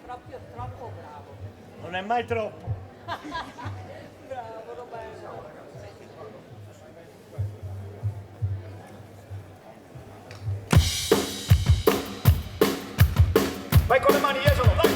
Proprio troppo bravo. Non è mai troppo. Bravo Roberto. Vai con le mani, Esolo, vai!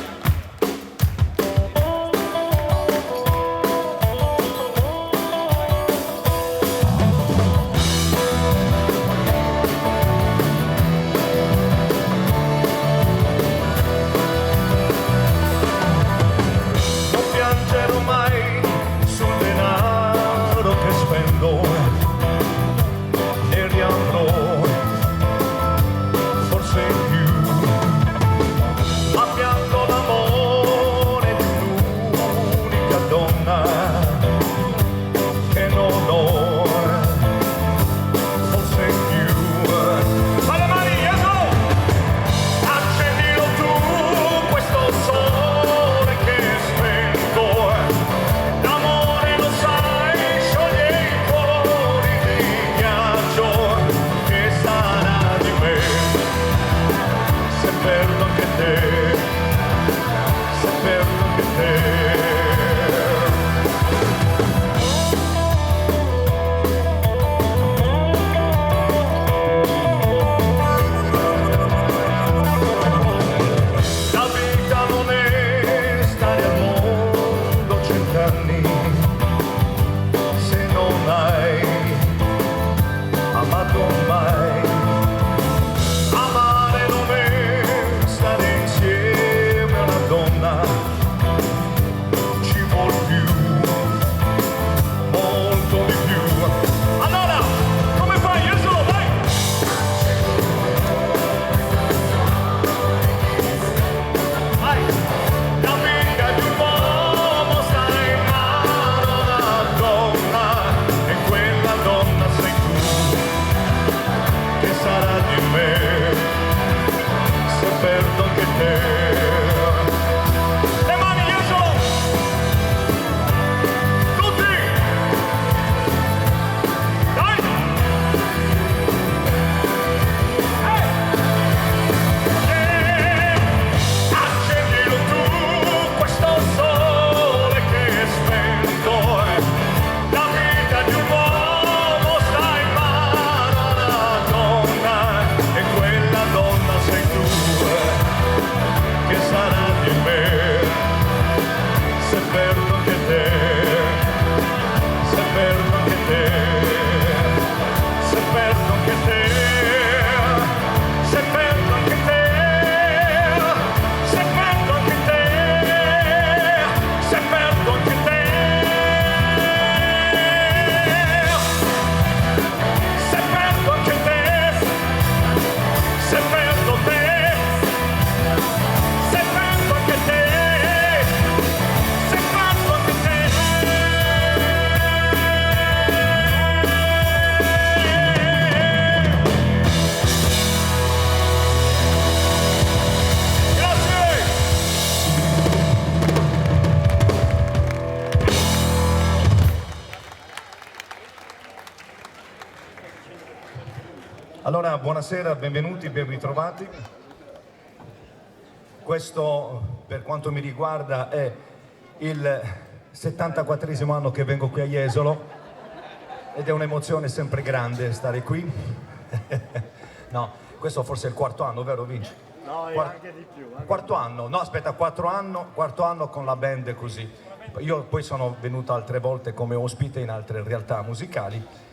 Allora, buonasera, benvenuti, ben ritrovati. Questo, per quanto mi riguarda, è il 74esimo anno che vengo qui a Jesolo ed è un'emozione sempre grande stare qui. No, questo forse è il quarto anno, vero Vinci? No, è anche di più. Quarto anno, no aspetta, quarto anno con la band così. Io poi sono venuto altre volte come ospite in altre realtà musicali.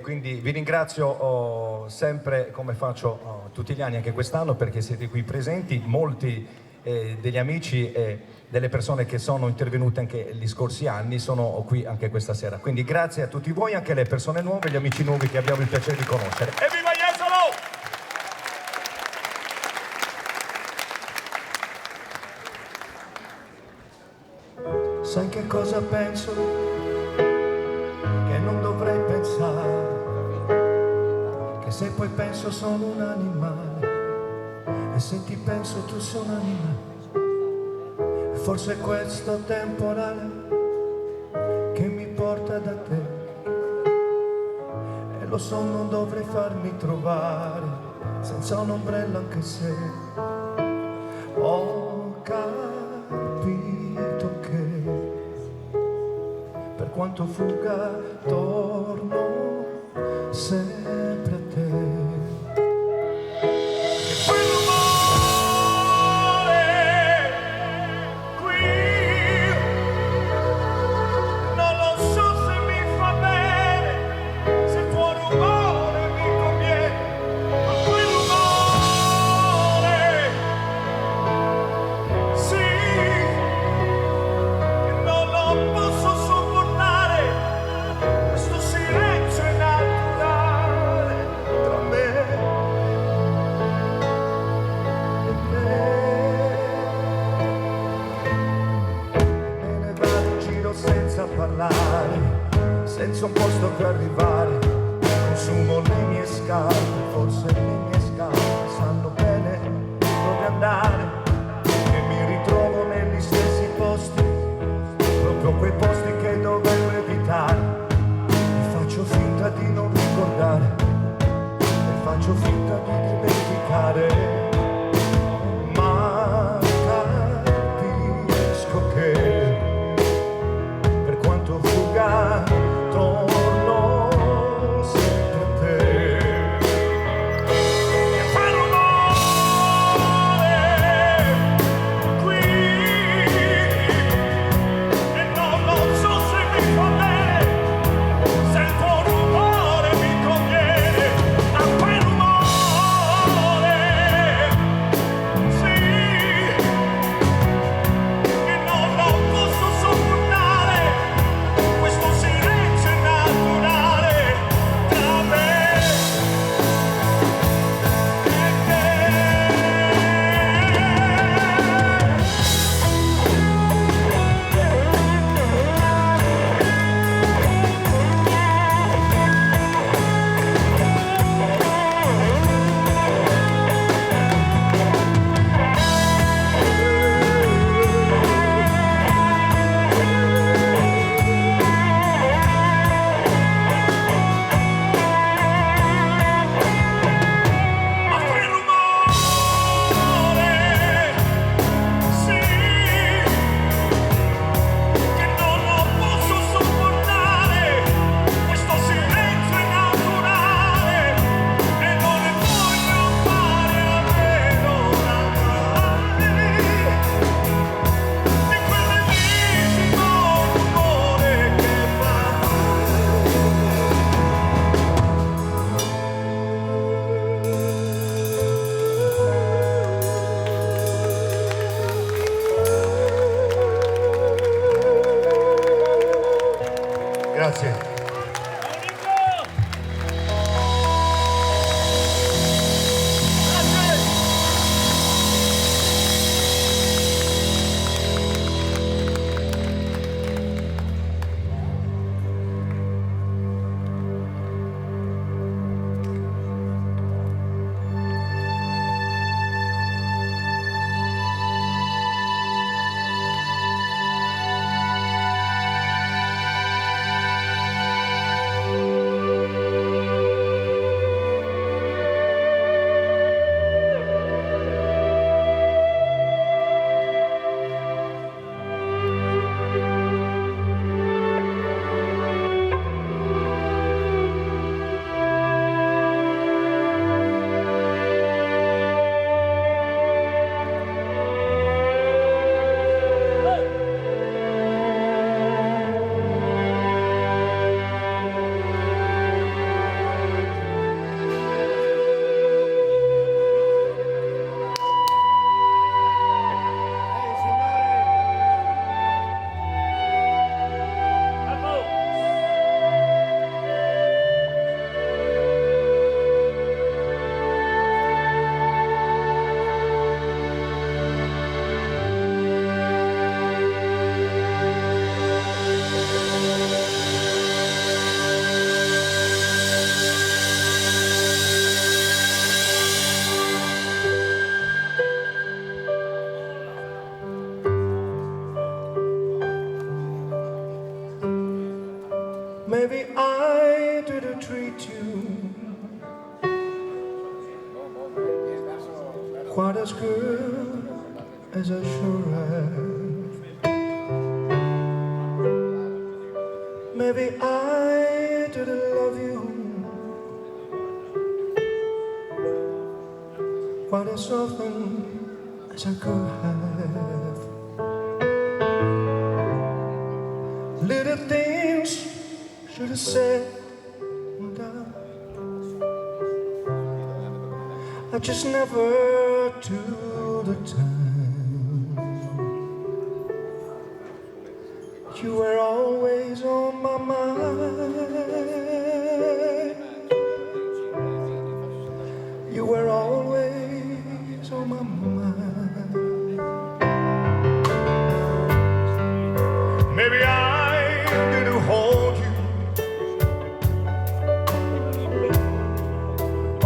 Quindi vi ringrazio sempre come faccio tutti gli anni anche quest'anno perché siete qui presenti, molti degli amici e delle persone che sono intervenute anche gli scorsi anni sono qui anche questa sera, quindi grazie a tutti voi, anche le persone nuove, gli amici nuovi che abbiamo il piacere di conoscere. Evviva Jesolo! Sai che cosa penso? Che non dovrei pensare, che se poi penso sono un animale, e se ti penso tu sei un animale, e forse è questo temporale che mi porta da te, e lo so non dovrei farmi trovare senza un ombrello anche se ho caldo. quanto fuga torno sempre a te. Quel rumore qui, non lo so se mi fa bene, se il tuo rumore mi conviene, ma quel rumore, sì, non lo posso sopportare, questo silenzio è naturale tra me e me. Me ne vado in giro senza parlare, senza un posto per arrivare, consumo le mie scarpe, forse le mie scarpe sanno bene dove andare, e mi ritrovo negli stessi posti, proprio quei posti che dovevo evitare, e faccio finta di non ricordare, e faccio finta di dimenticare. Ma capisco che per quanto fuga torno sempre a te. E quel rumore qui, e non lo so se mi fa bene, se il tuo rumore mi conviene, a quel rumore, sì, che non lo posso sopportare, questo silenzio è naturale tra me e te. Ma quel rumore, sì, che non lo posso sopportare, questo silenzio è naturale e non ne voglio fare a meno di quell'ennesimo rumore che fa. Grazie. Maybe I didn't treat you quite as good as I should have. Maybe I didn't love you quite as often as I could have. Little things should have said and done, I just never took the time. You were always on my mind. You were always on my mind. Maybe I didn't hold you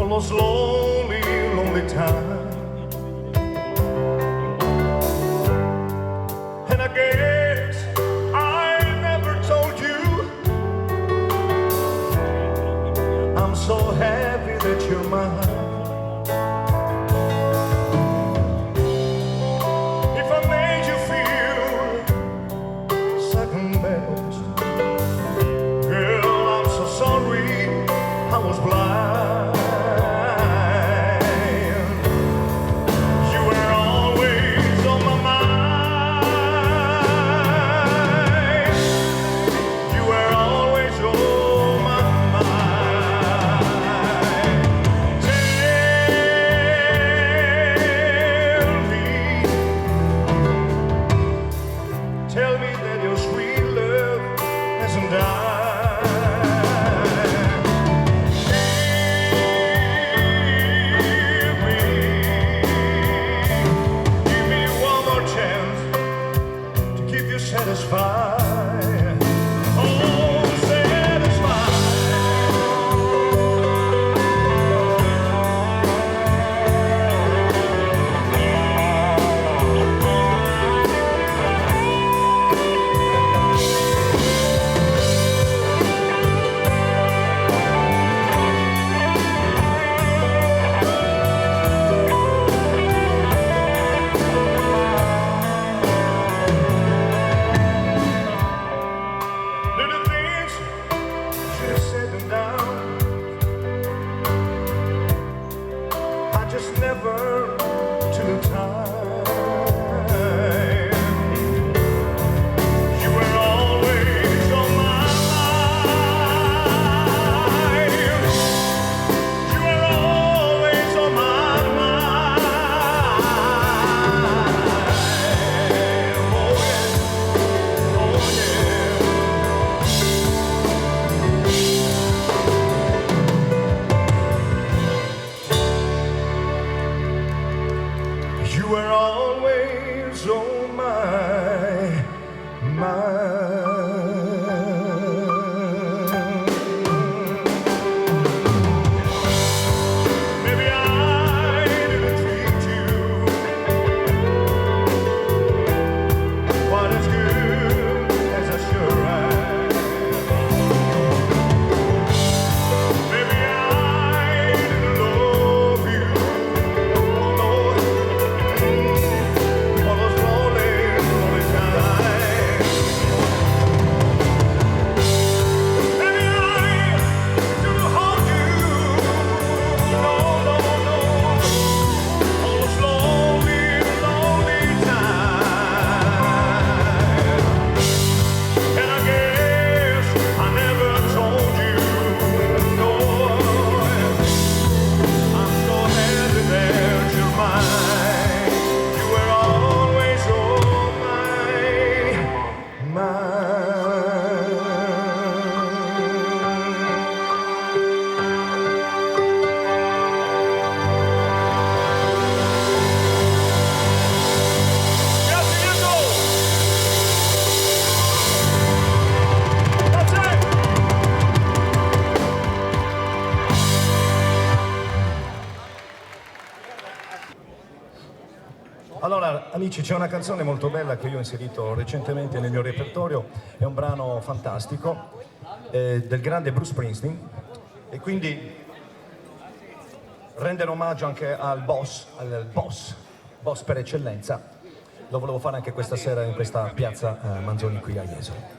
on those lonely, lonely times, and I guess I never told you I'm so happy that you're mine. If I made you feel second best, girl, I'm so sorry I was blind. You were always on my mind. You were always on my mind. Tell me that your sweet love hasn't died. Give me one more chance to keep you satisfied. Oh, satisfied. Little things should have said them down, I just never took the time. You were always on my mind. You were always on my mind. Oh yeah, oh yeah. You were always on my mind. Maybe I didn't treat you quite as good as I should have. Maybe I didn't love you, oh Lord, all those lonely, lonely times. Maybe I didn't hold you, no, no, no, all those lonely, lonely times. And I guess I never told you, no, I'm so happy that you're mine. You were always on my mind. Yes, Diego! That's it! Allora, amici, c'è una canzone molto bella che io ho inserito recentemente nel mio repertorio, è un brano fantastico del grande Bruce Springsteen, e quindi rendere omaggio anche al boss per eccellenza, lo volevo fare anche questa sera in questa piazza Manzoni qui a Jesolo.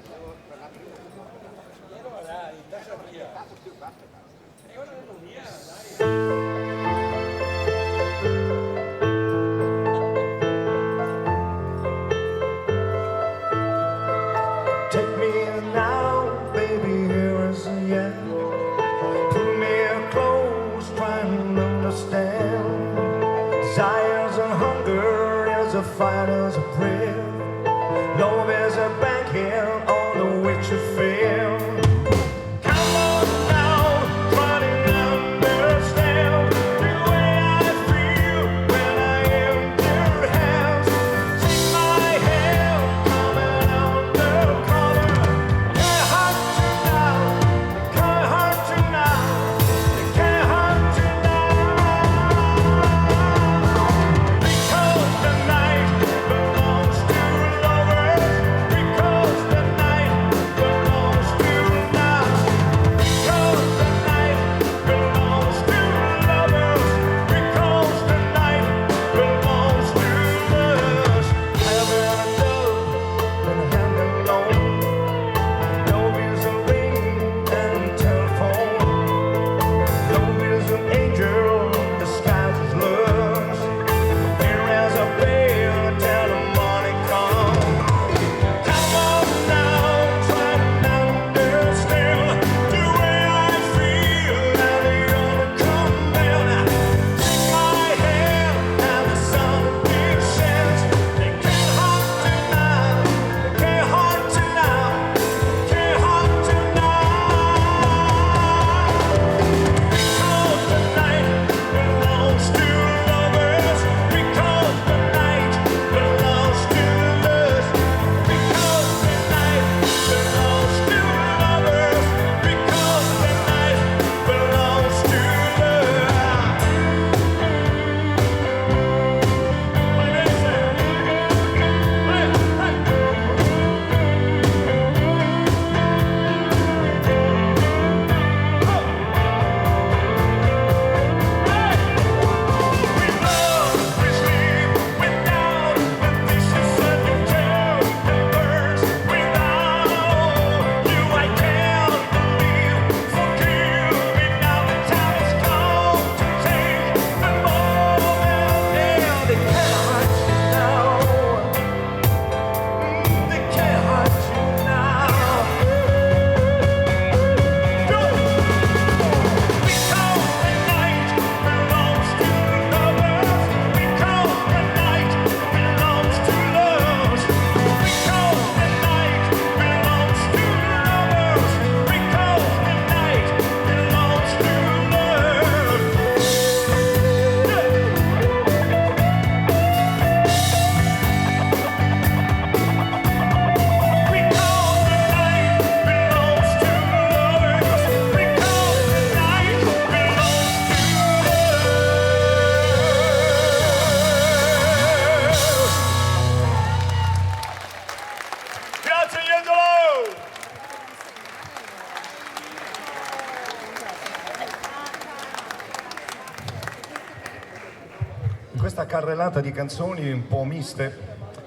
carrellata di canzoni un po' miste,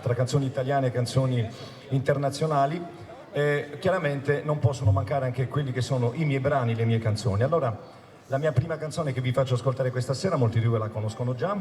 tra canzoni italiane e canzoni internazionali, e chiaramente non possono mancare anche quelli che sono i miei brani, le mie canzoni. Allora, la mia prima canzone che vi faccio ascoltare questa sera, molti di voi la conoscono già,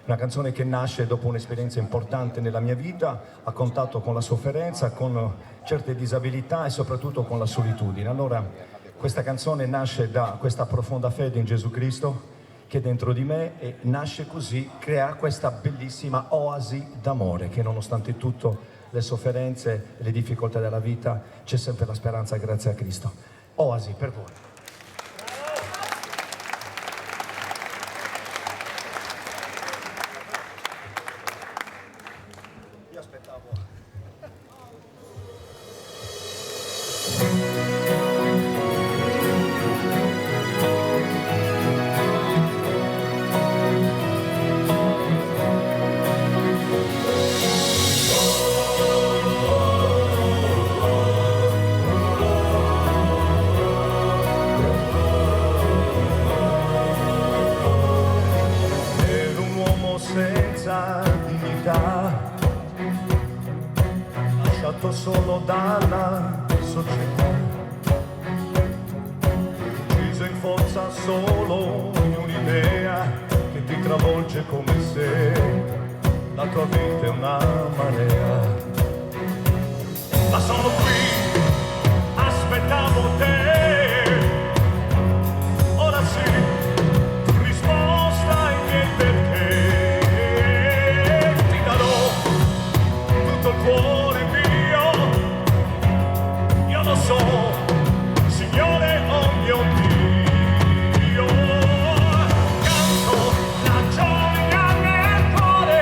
una canzone che nasce dopo un'esperienza importante nella mia vita, a contatto con la sofferenza, con certe disabilità e soprattutto con la solitudine. Allora, questa canzone nasce da questa profonda fede in Gesù Cristo che è dentro di me e nasce così, crea questa bellissima oasi d'amore che nonostante tutto le sofferenze e le difficoltà della vita c'è sempre la speranza grazie a Cristo. Oasi per voi. Io aspettavo. Senza dignità, lasciato solo dalla società, ucciso in forza solo in un'idea che ti travolge come se la tua vita è una marea. Ma sono qui, aspettavo te, ora sì, risposta ai miei perché. Cuore mio, io lo so, Signore, oh mio Dio, canto la gioia nel cuore,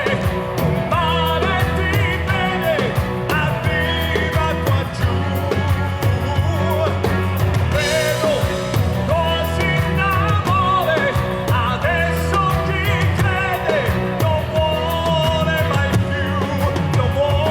un mare di bene arriva qua giù, vedo così in amore, adesso chi crede non vuole mai più, non vuole.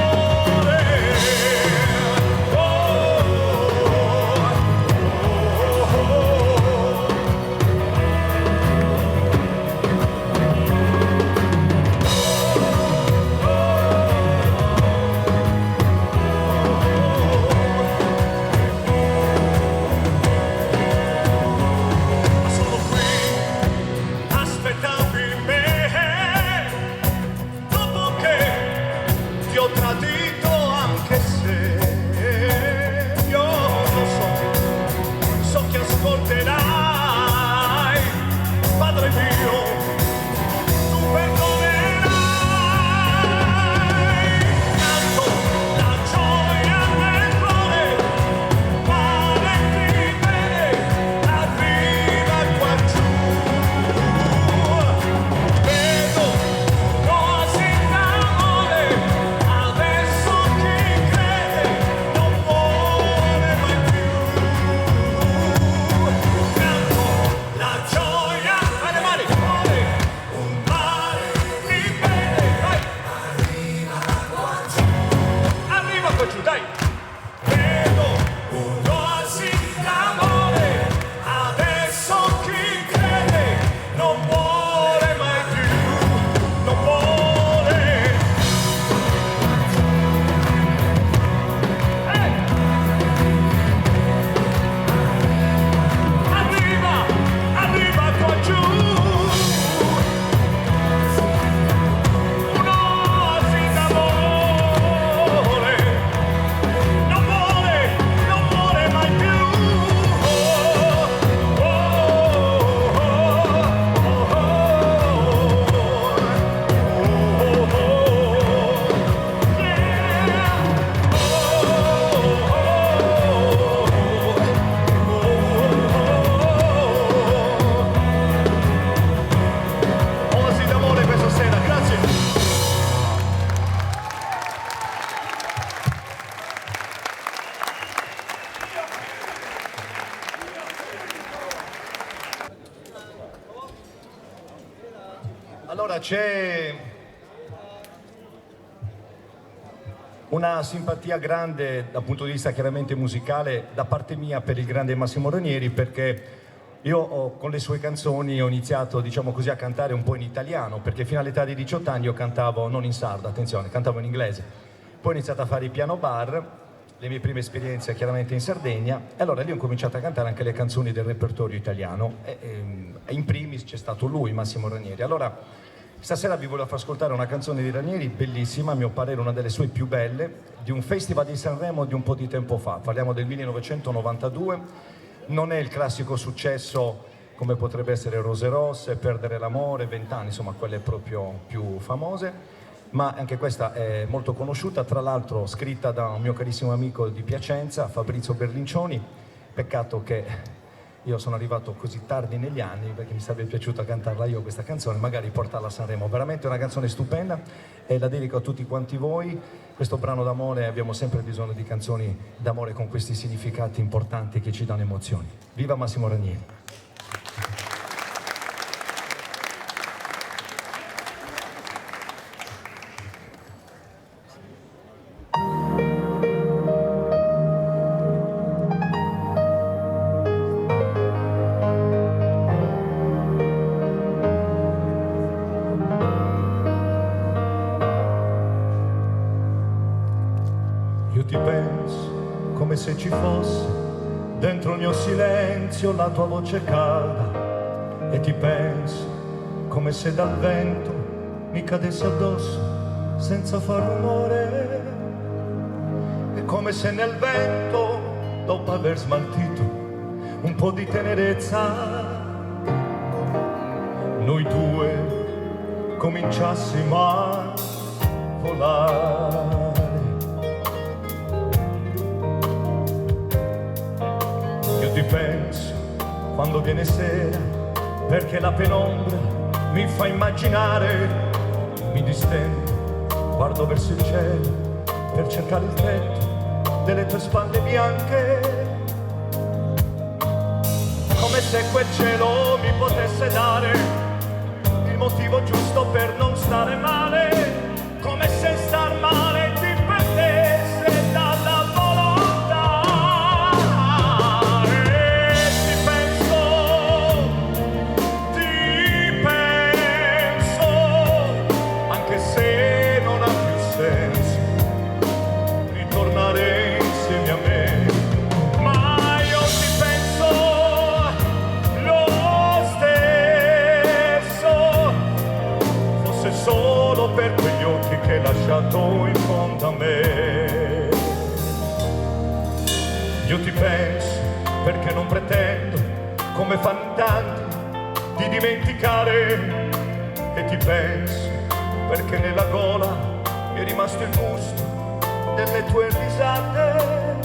Allora c'è una simpatia grande dal punto di vista chiaramente musicale da parte mia per il grande Massimo Ranieri, perché Con le sue canzoni ho iniziato, diciamo così, a cantare un po' in italiano, perché fino all'età di 18 anni io cantavo non in sardo, attenzione, cantavo in inglese. Poi ho iniziato a fare i piano bar, le mie prime esperienze chiaramente in Sardegna, e allora lì ho cominciato a cantare anche le canzoni del repertorio italiano. E in primis c'è stato lui, Massimo Ranieri. Allora, stasera vi voglio far ascoltare una canzone di Ranieri bellissima, a mio parere una delle sue più belle, di un festival di Sanremo di un po' di tempo fa, parliamo del 1992. Non è il classico successo come potrebbe essere Rose Rosse, Perdere l'amore, 20 anni, insomma quelle proprio più famose, ma anche questa è molto conosciuta, tra l'altro scritta da un mio carissimo amico di Piacenza, Fabrizio Berlincioni. Peccato che io sono arrivato così tardi negli anni, perché mi sarebbe piaciuto cantarla io questa canzone, magari portarla a Sanremo. Veramente una canzone stupenda e la dedico a tutti quanti voi. Questo brano d'amore, abbiamo sempre bisogno di canzoni d'amore con questi significati importanti che ci danno emozioni. Viva Massimo Ranieri! Io ti penso come se ci fosse dentro il mio silenzio la tua voce calda, e ti penso come se dal vento mi cadesse addosso senza far rumore. È come se nel vento, dopo aver smaltito un po' di tenerezza, noi due cominciassimo a volare. Io ti penso quando viene sera, perché la penombra mi fa immaginare. Mi distendo, guardo verso il cielo per cercare il tetto delle tue spalle bianche, come se quel cielo mi potesse dare il motivo giusto per non stare male, come se star male dipendesse dalla volontà. E ti penso, anche se non ha più senso ritornare insieme a me, ma io ti penso lo stesso, fosse solo per quegli occhi che hai lasciato in fondo a me. Io ti penso perché non pretendo, come fanno tanti, di dimenticare. E ti penso perché nella gola mi è rimasto il gusto delle tue risate,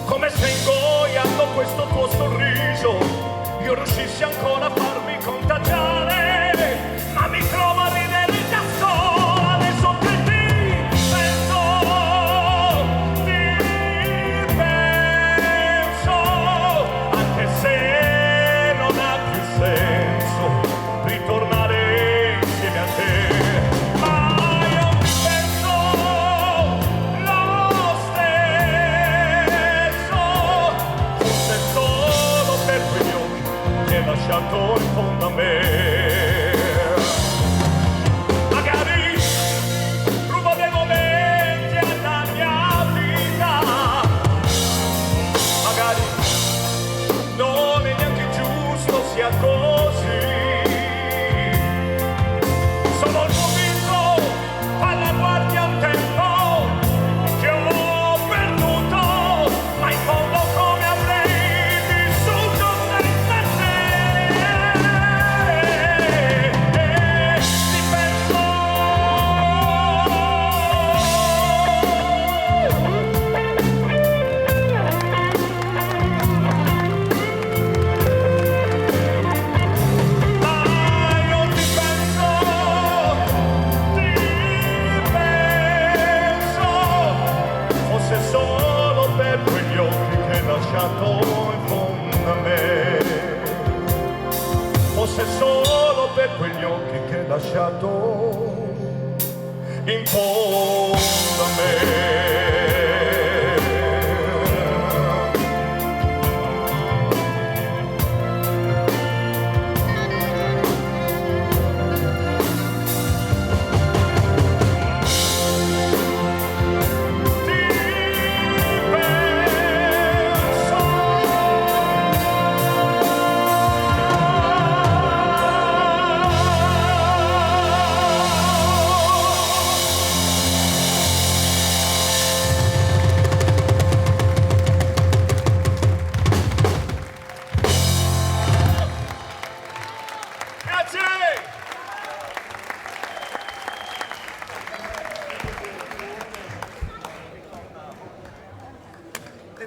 come se ingoiando questo tuo sorriso io riuscissi ancora a farmi contagiare, ma mi trovo a ridere da sola adesso che ti penso, anche se non ha più senso ritornare insieme a te. Ma io ti penso lo stesso, forse solo per quegli occhi che hai lasciato in fondo a me. Magari rubo dei momenti alla mia vita, magari non è neanche giusto sia così. Sono il convinto alla guardia un tempo che ho perduto, ma in fondo come avrei vissuto senza te. Ti penso, ma io ti penso, fosse solo per quegli occhi che hai lasciato in fondo a me, fosse solo per quegli occhi che hai lasciato in fondo a me.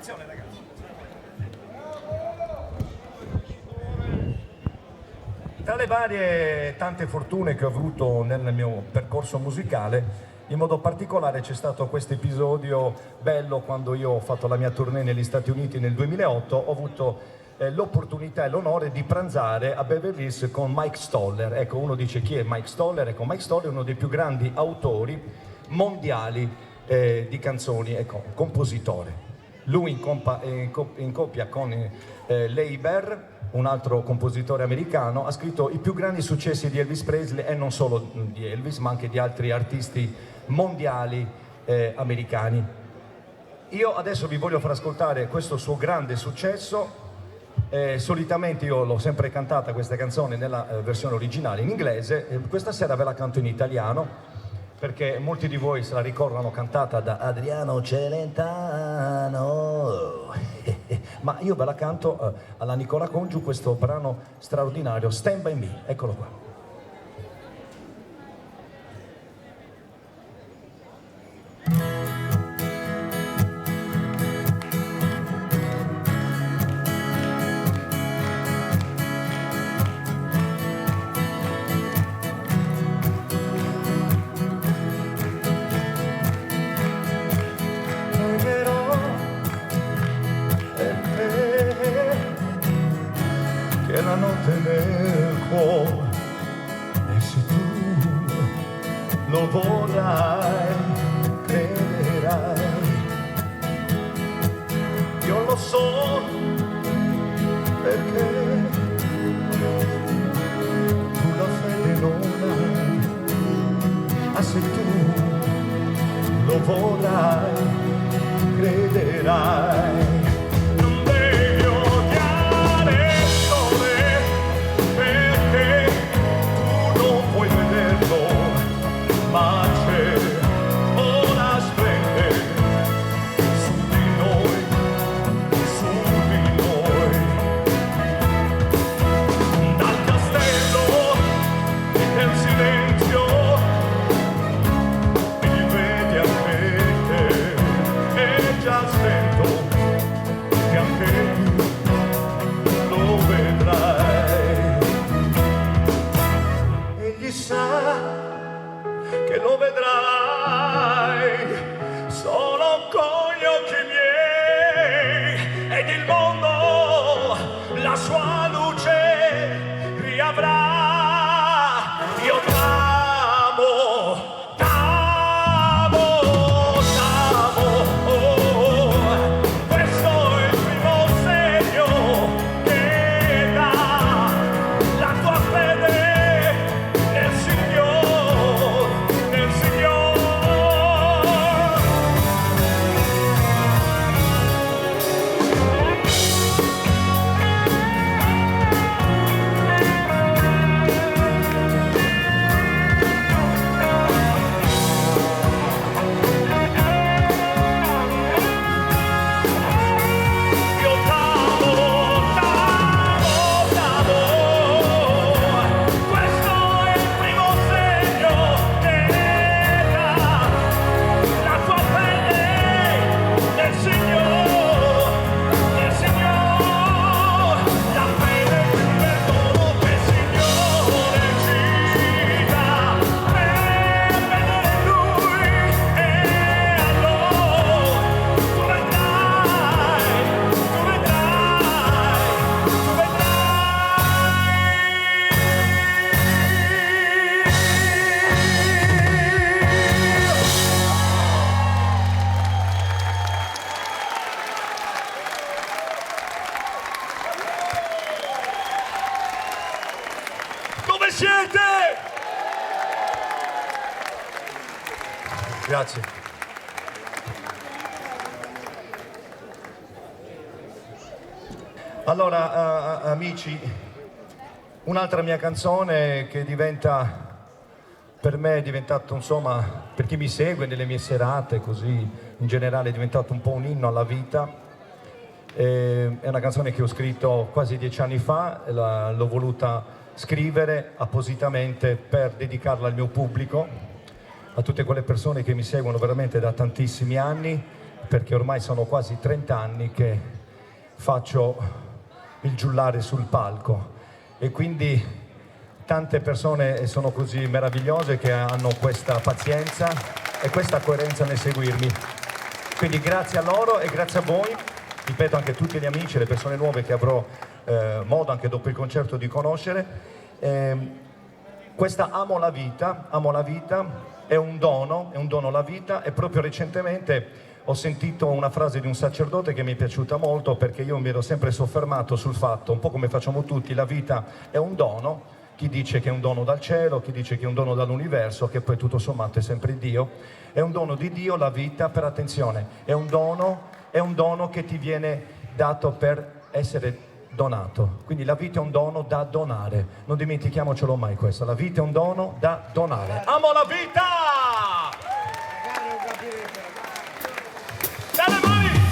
Attenzione ragazzi. Tra le varie tante fortune che ho avuto nel mio percorso musicale, in modo particolare c'è stato questo episodio bello quando io ho fatto la mia tournée negli Stati Uniti nel 2008, ho avuto l'opportunità e l'onore di pranzare a Beverly Hills con Mike Stoller. Ecco, uno dice chi è Mike Stoller? Ecco, Mike Stoller è uno dei più grandi autori mondiali di canzoni, ecco, compositore. Lui in coppia con Leiber, un altro compositore americano, ha scritto i più grandi successi di Elvis Presley e non solo di Elvis, ma anche di altri artisti mondiali americani. Io adesso vi voglio far ascoltare questo suo grande successo. Solitamente io l'ho sempre cantata questa canzone nella versione originale in inglese, questa sera ve la canto in italiano perché molti di voi se la ricordano cantata da Adriano Celentano. Ma io ve la canto alla Nicola Congiu, questo brano straordinario, Stand By Me, eccolo qua. Che la notte nel cuore, e se tu lo vorrai, crederai. Io lo so perché tu la fede non hai, ma se tu lo vorrai, crederai. Ma c'è una splende su di noi, dal castello del silenzio mi vedi anche te e già sento che anche tu lo vedrai. Egli sa che lo vedrai solo con gli occhi miei ed il mondo la sua luce riavrà. Io t'amo, t'amo, t'amo, oh, questo è il primo segno che dà la tua fede nel Signore. Dove siete? Grazie. Allora, amici, un'altra mia canzone che diventa, per me è diventato, insomma, per chi mi segue nelle mie serate, così in generale è diventato un po' un inno alla vita. È una canzone che ho scritto quasi 10 anni fa, l'ho voluta scrivere appositamente per dedicarla al mio pubblico, a tutte quelle persone che mi seguono veramente da tantissimi anni perché ormai sono quasi 30 anni che faccio il giullare sul palco e quindi tante persone sono così meravigliose che hanno questa pazienza e questa coerenza nel seguirmi. Quindi grazie a loro e grazie a voi, ripeto anche a tutti gli amici e le persone nuove che avrò modo anche dopo il concerto di conoscere. Questa amo la vita, è un dono la vita e proprio recentemente ho sentito una frase di un sacerdote che mi è piaciuta molto perché io mi ero sempre soffermato sul fatto, un po' come facciamo tutti, la vita è un dono, chi dice che è un dono dal cielo, chi dice che è un dono dall'universo, che poi tutto sommato è sempre Dio, è un dono di Dio la vita, per attenzione, è un dono che ti viene dato per essere donato, quindi la vita è un dono da donare, non dimentichiamocelo mai questo, la vita è un dono da donare. Amo la vita! Dalle mani!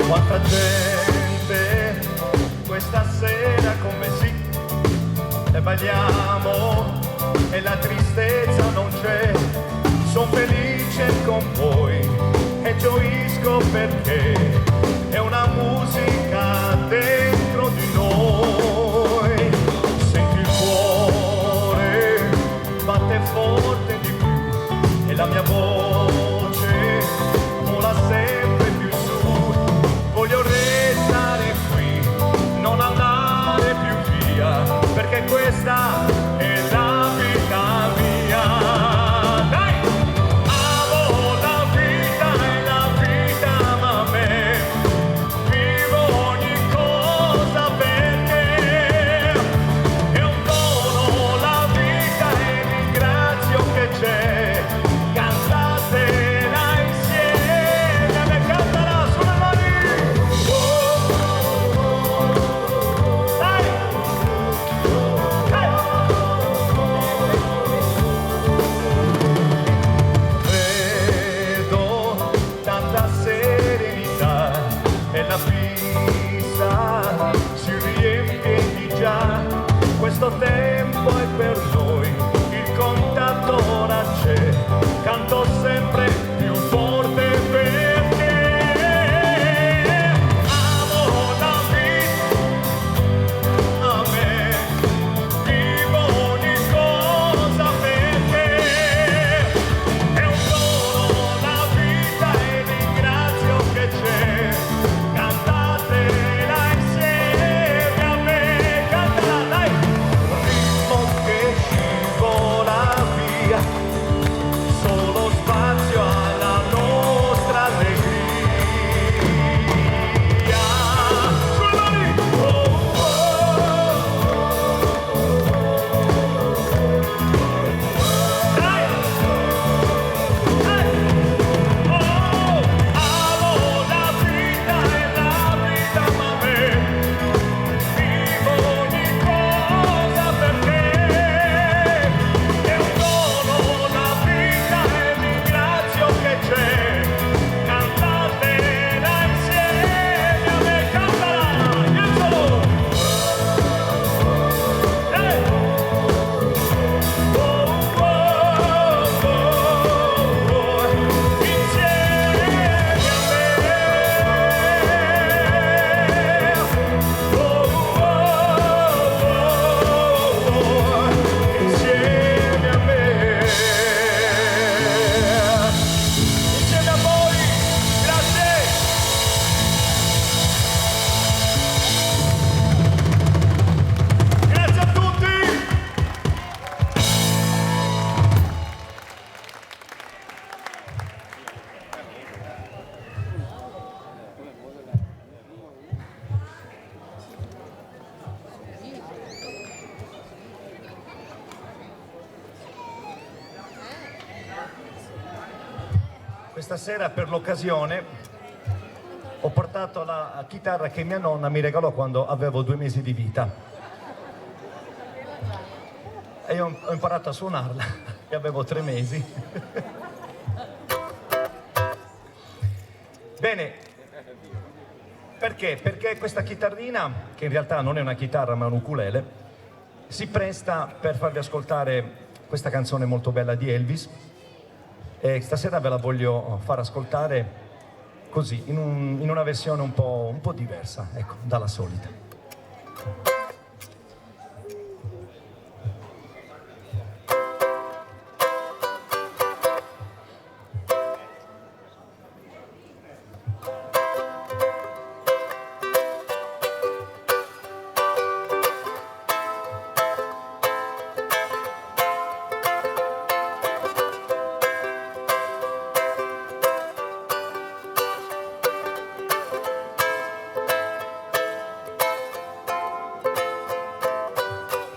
Quanta gente questa sera come sì e balliamo e la tristezza non c'è, son felice con voi e gioisco perché è una musica dentro di noi, senti il cuore batte forte di più e la mia voce vola sempre più su, voglio restare qui, non andare più via, perché questa è la vita mia. Dai! Amo la vita e la vita ama a me, vivo ogni cosa perché è un dono la vita e ringrazio che c'è, cantatela insieme, a me cantala sulle mani. Dai! Vedo tanta serenità e la pista si riempie di già, questo tempo è per noi, il contatto ora c'è, canto sempre più forte perché amo la vita a me, vivo ogni cosa perché è un dono la vita e ringrazio che c'è, cantatela insieme a me, cantala dai, un ritmo che scivola via, solo spazio alla nostra allegria. Sulle mani! Dai! Amo la vita e la vita ama a me, vivo ogni cosa perché è un dono la vita e ringrazio che c'è, cantatela insieme a me, cantala, Nienzolo! Insieme a me, insieme a voi, grazie! Grazie a tutti! Questa sera per l'occasione ho portato la chitarra che mia nonna mi regalò quando avevo 2 mesi di vita e io ho imparato a suonarla che avevo 3 mesi. Bene, perché? Perché questa chitarrina, che in realtà non è una chitarra ma un ukulele, si presta per farvi ascoltare questa canzone molto bella di Elvis, e stasera ve la voglio far ascoltare così, in una versione un po' diversa, ecco, dalla solita.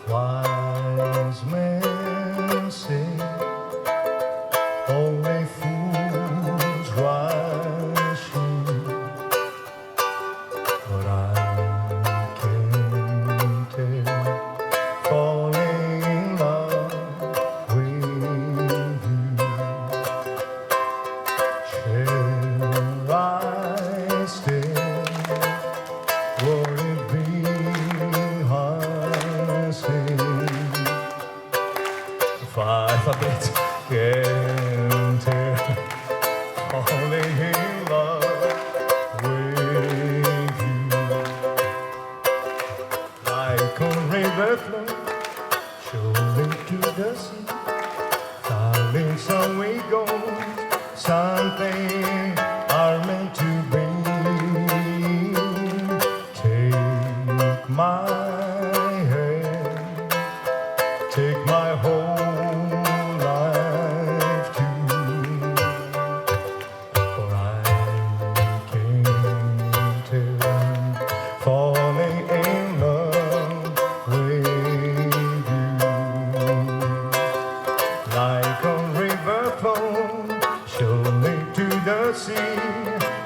Wise men say only fools rush in, but I can't help falling in love with you. Shall I stay? Would it be hard to say? Fabrizio, can't help falling in love with you. Like a river flow, surely to the sea. Darling, so we go, something are meant to be. Take my hand, take my whole life too, for I can't help falling in love with you. Like a river flow, surely to the sea.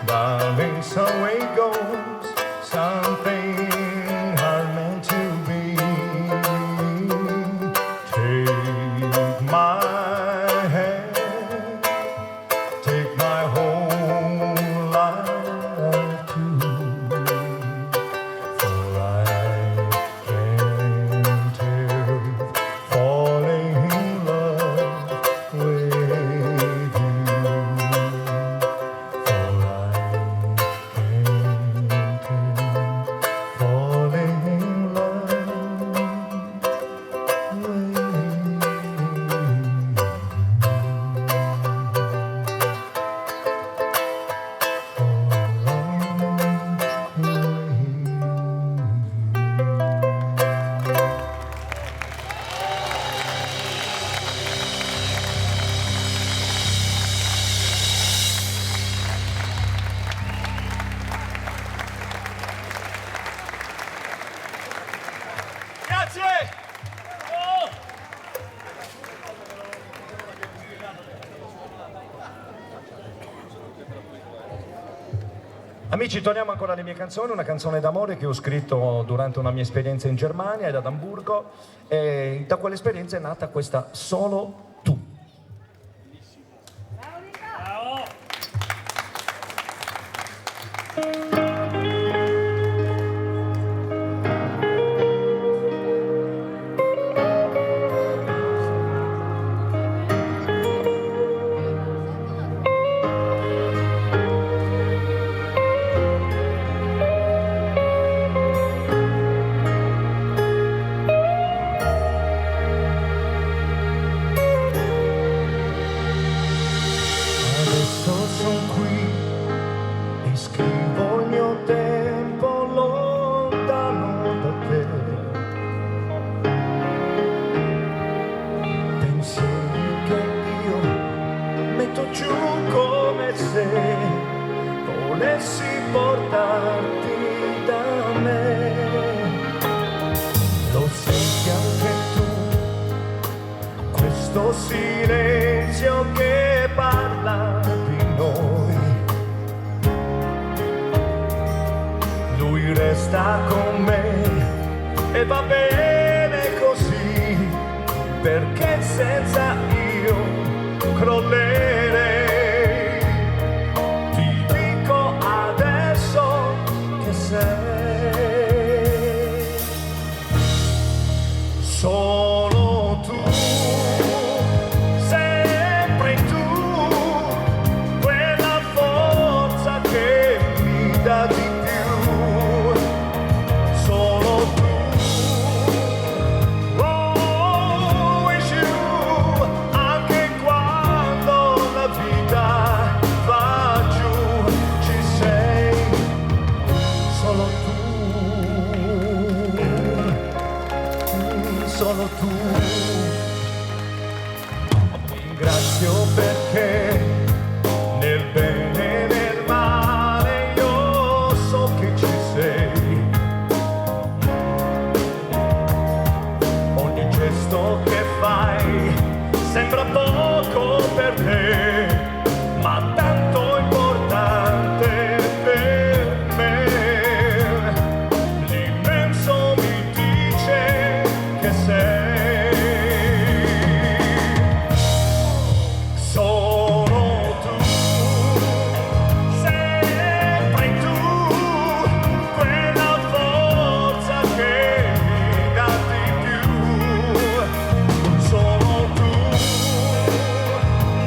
Darling, so it goes, something are meant to be. Take my hand, take my whole life too, for I can't help falling in love with you, for I can't help falling in love with you. Grazie! Amici, torniamo ancora alle mie canzoni, una canzone d'amore che ho scritto durante una mia esperienza in Germania ed ad Amburgo, e da quell'esperienza è nata questa Solo tu. Adesso son qui e scrivo il mio tempo lontano da te. Pensieri che io metto giù come se volessi portarti da me. Lo senti anche tu, questo silenzio che parla di noi. Lui resta con me e va bene così, perché senza io sembra poco per te, ma tanto importante per me. L'immenso mi dice che sei solo tu, sempre tu, quella forza che mi dà di più. Solo tu,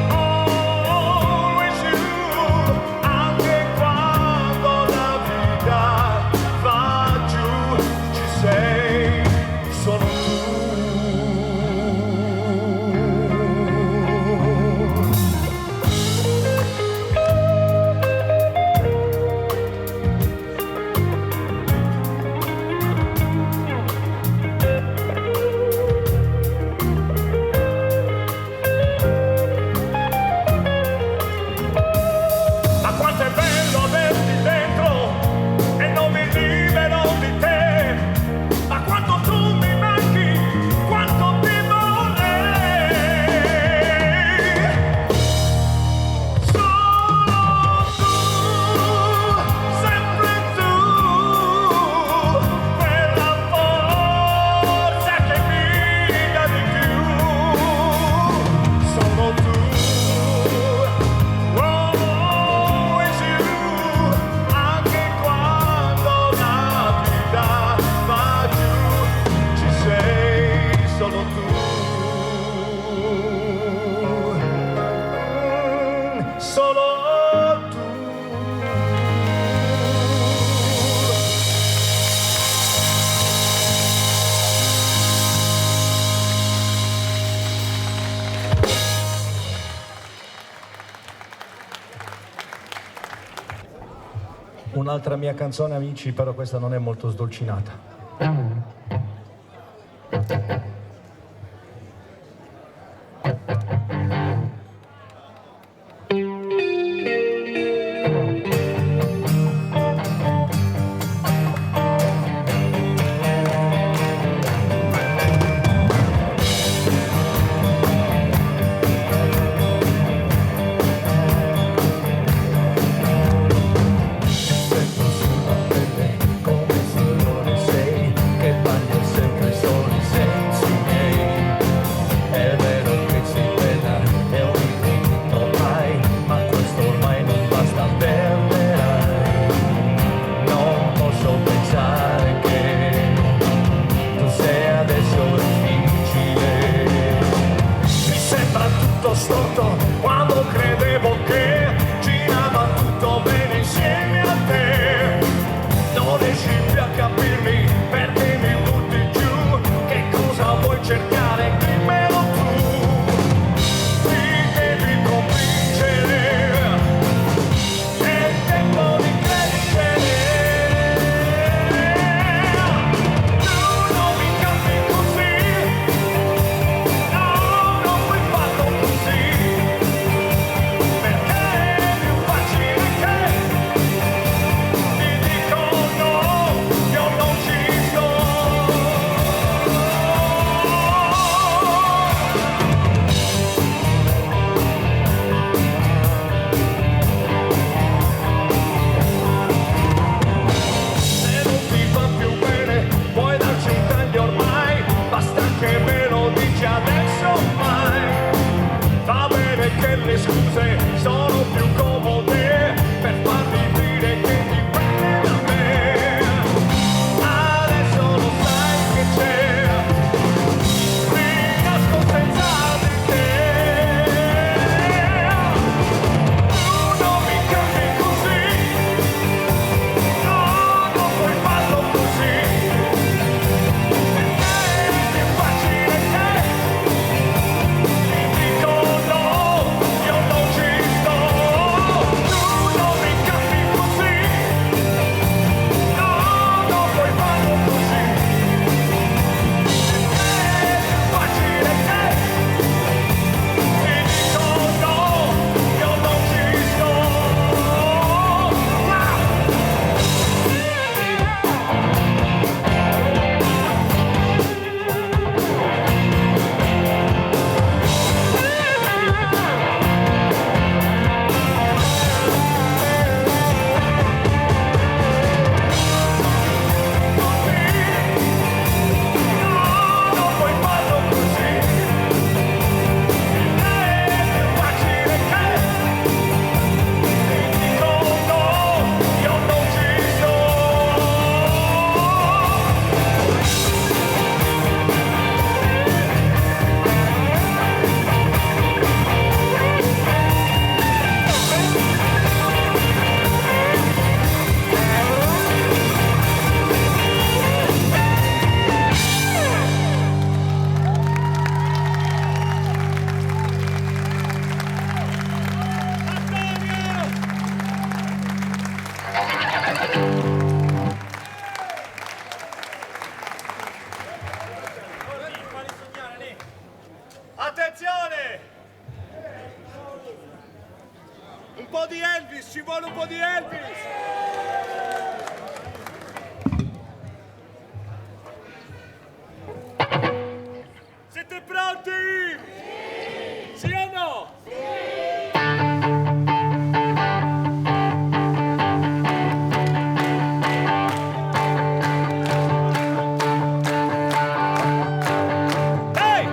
always you, anche quando la vita va giù, ci sei solo tu. Ma quanto è bello averti dentro e non mi libero di te. Ma quanto tu mi manchi, quanto ti vorrei. Solo tu, sempre tu, quella forza che mi dà di più. Solo tu. Always you, anche quando la vita va giù, ci sei solo tu. Solo tu. Un'altra mia canzone, amici, però questa non è molto sdolcinata. Come singolo sei, che baglia sempre i soli sensi miei. È vero che si veda e un infinito ormai, ma questo ormai non basta, perderai. Non posso pensare che tu sei adesso difficile. Mi sembra tutto storto quando credevo che girava tutto bene insieme a te. Non riesci più a capirmi perché mi butti giù. Che cosa vuoi cercare? Dimmelo tu. Ti devi convincere. È il tempo di crescere. Tu non mi cambi così. No, non puoi farlo così. Un po' di Elvis, ci vuole un po' di Elvis! Siete pronti? Sì o no? Hey! Hey!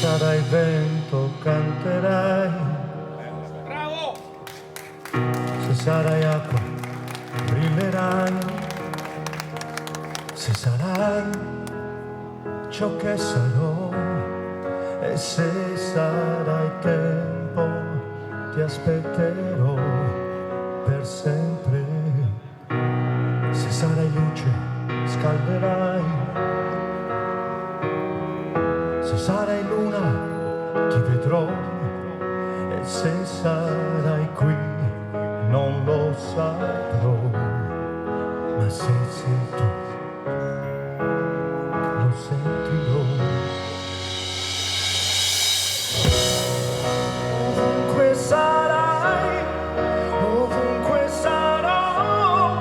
sarai vento canterai, Bravo! se sarai acqua brillerai, se sarai ciò che sarò e se sarai tempo ti aspetterò per sempre, se sarai luce scalderai, se sarai luna ti vedrò e se sarai qui non lo saprò, ma se sei tu lo sentirò. Ovunque sarai, ovunque sarò,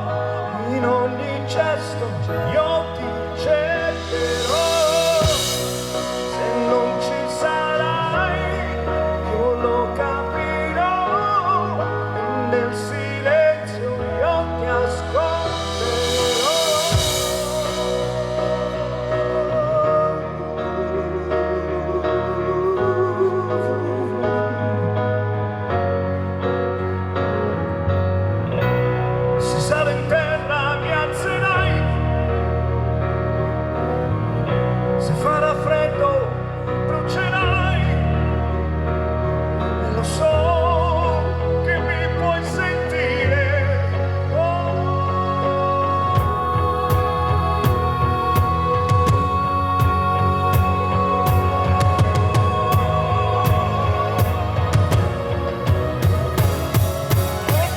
in ogni gesto io ti cercherò. Se non ci sarai, io lo capirò, nel silenzio io ti ascolterò. Se sarò in terra mi alzerai, se farà freddo brucerai, e lo so che mi puoi sentire.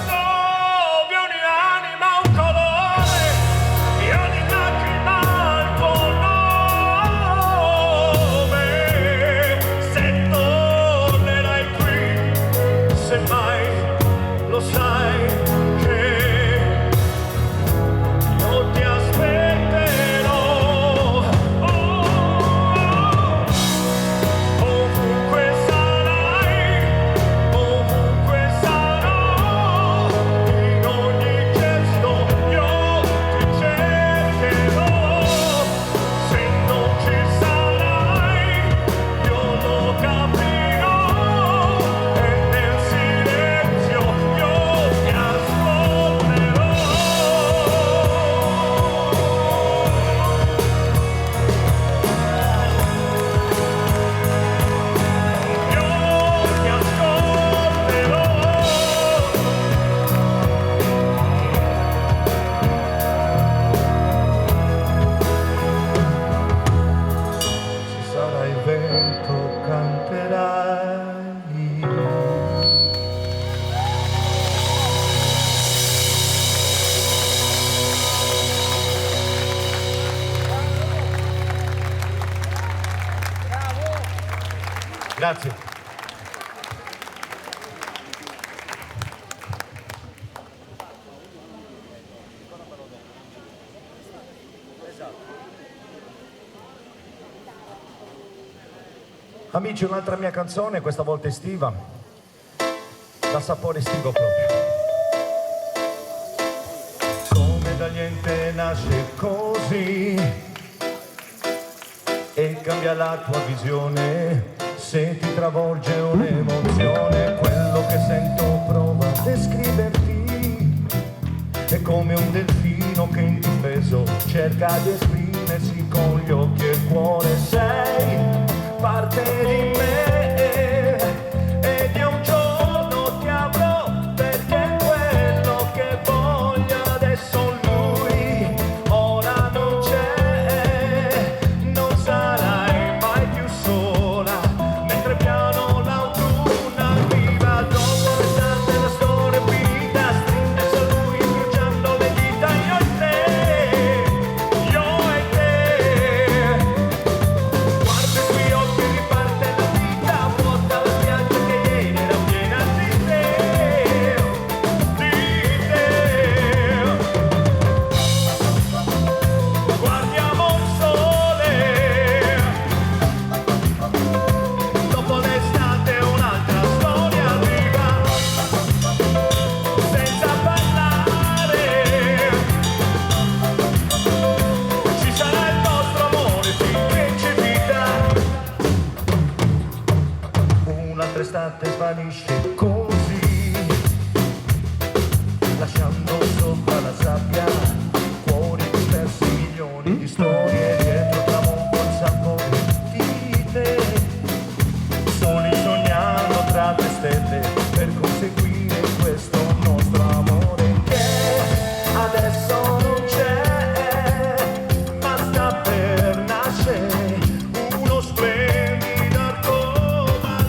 Dove ogni anima ha un colore e ogni lacrima il tuo nome. Se tornerai qui, semmai lo sai che io ti aspetterò. Ovunque sarai, ovunque sarò, in ogni gesto io ti cercherò. Se non ci sarai, io lo capirò, e nel silenzio io ti ascolterò. Io ti ascolterò. Se sarai vento canterai. Grazie. Amici, un'altra mia canzone, questa volta estiva, da sapore estivo proprio. Come da niente nasce così e cambia la tua visione, se ti travolge un'emozione, quello che sento prova a descriverti, è come un delfino che indifeso cerca di esprimersi con gli occhi e il cuore. Sei parte di me ed io un giorno ti avrò, perché quello che voglio adesso lui ora non c'è. Non sarai mai più sola, mentre piano l'autunno arriva. Dopo l'estate la storia è finita, stringersi a lui incrociando le dita. Io e te, io e te. Guarda i tuoi occhi, riparte la vita, vuota la spiaggia che ieri era piena di te, di te. Guardiamo il sole, dopo l'estate un'altra storia arriva, senza parlare. Ci sarà il nostro amore finché c'è vita. Un'altra estate svanisce così, lasciando sopra la sabbia cuori dispersi, milioni di storie dietro tramonto il sapore di te. Soli sognando tra le stelle per conseguire questo nostro amore che adesso non c'è, ma sta per nascere uno splendido arcobaleno.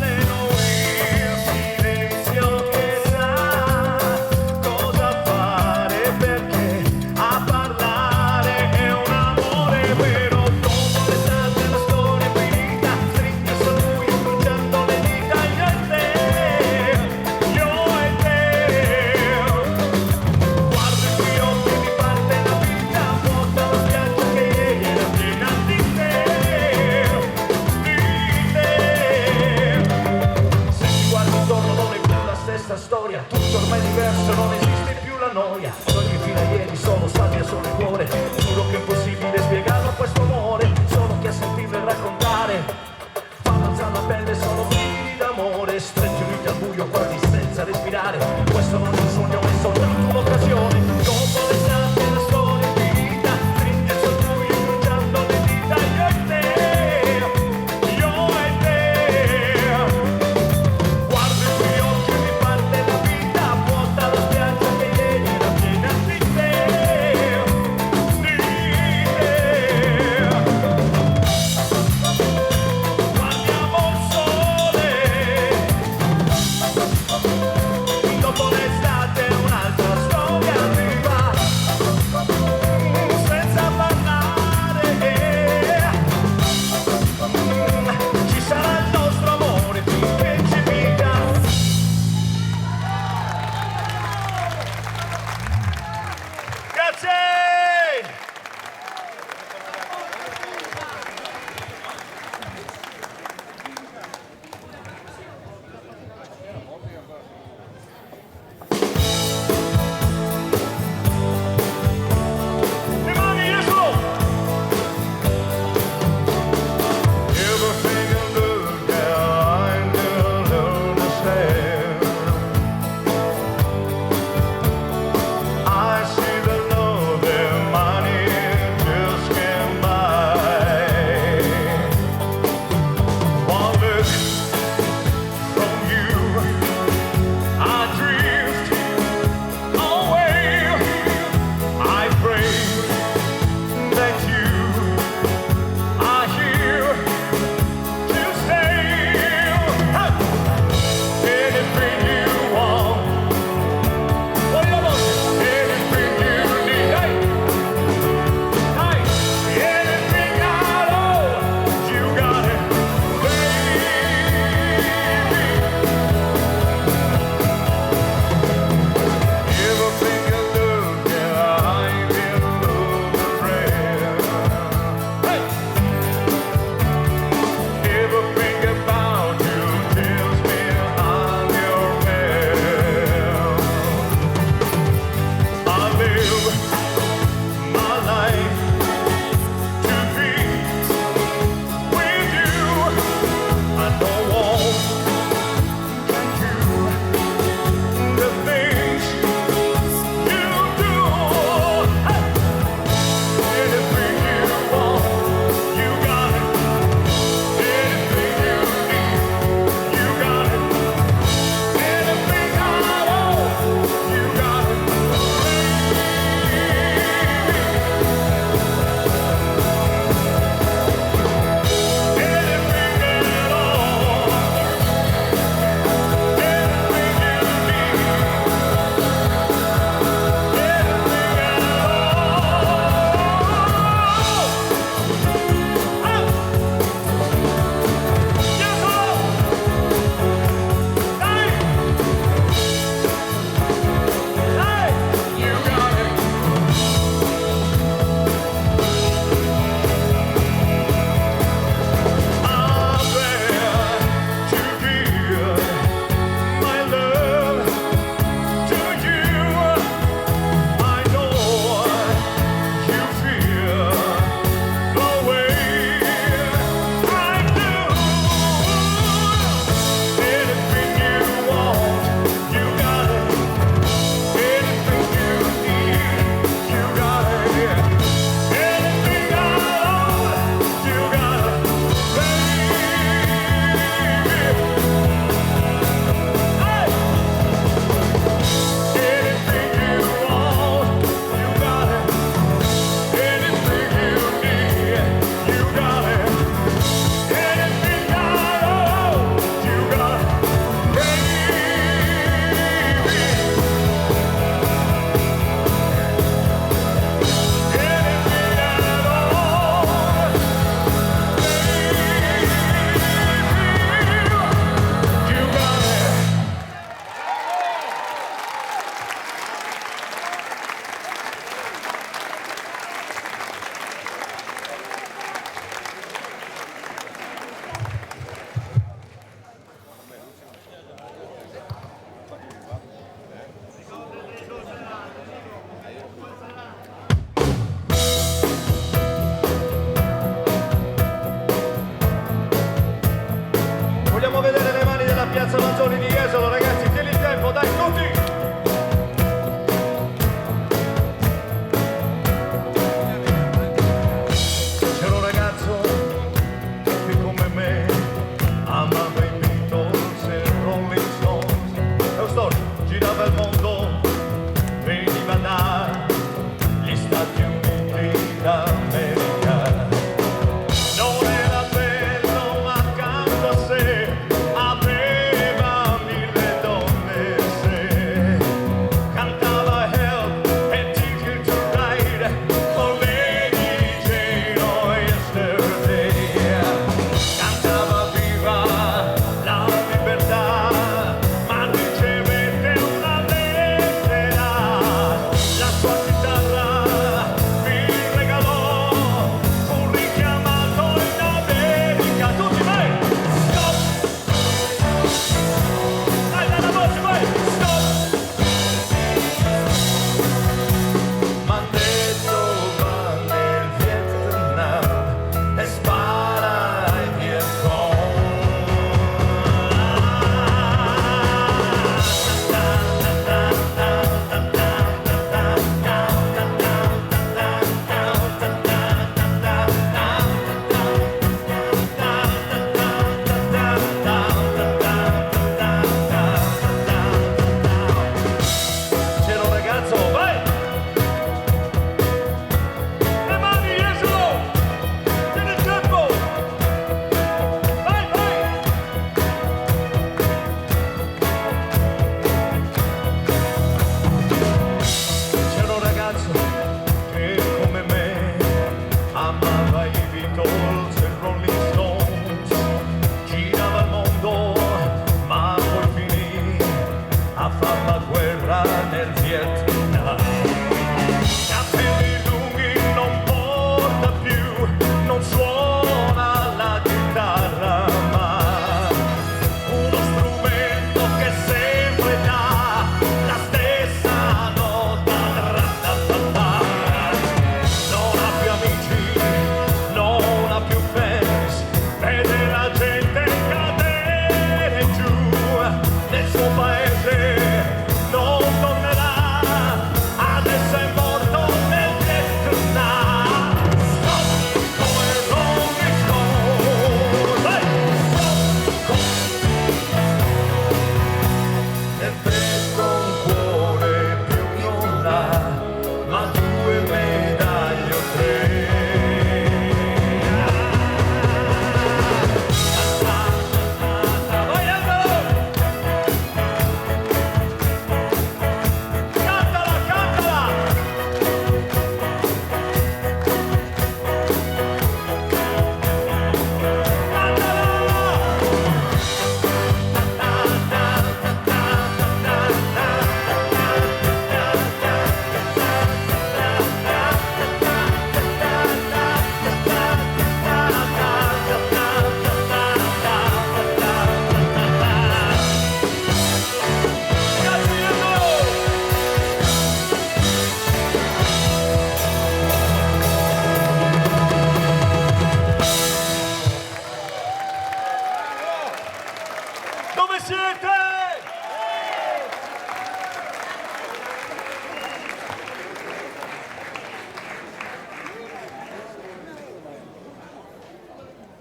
siete?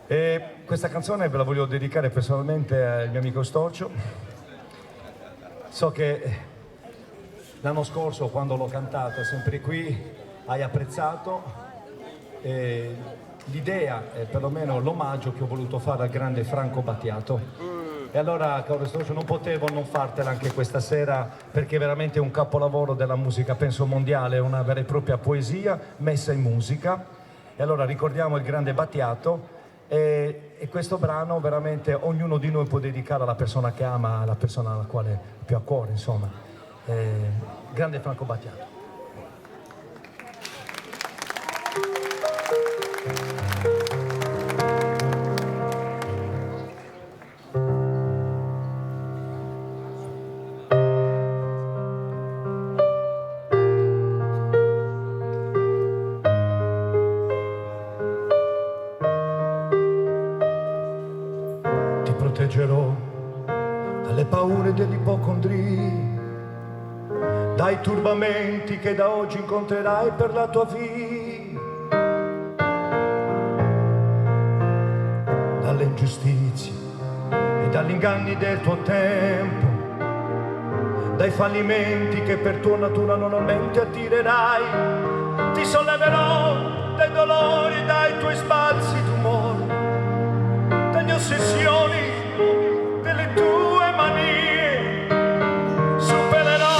E questa canzone ve la voglio dedicare personalmente al mio amico Storcio. So che l'anno scorso, quando l'ho cantata sempre qui, hai apprezzato l'idea e perlomeno l'omaggio che ho voluto fare al grande Franco Battiato. E allora, caro Storcio, non potevo non fartela anche questa sera, perché è veramente un capolavoro della musica, penso mondiale, una vera e propria poesia messa in musica. E allora ricordiamo il grande Battiato. E questo brano veramente ognuno di noi può dedicare alla persona che ama, alla persona alla quale più a cuore, insomma. Grande Franco Battiato. Proteggerò dalle paure degli ipocondri, dai turbamenti che da oggi incontrerai per la tua vita, dalle ingiustizie e dagli inganni del tuo tempo, dai fallimenti che per tua natura normalmente attirerai. Ti solleverò dai dolori, dai tuoi sbalzi d'umore, dalle ossessioni, delle tue manie. Supererò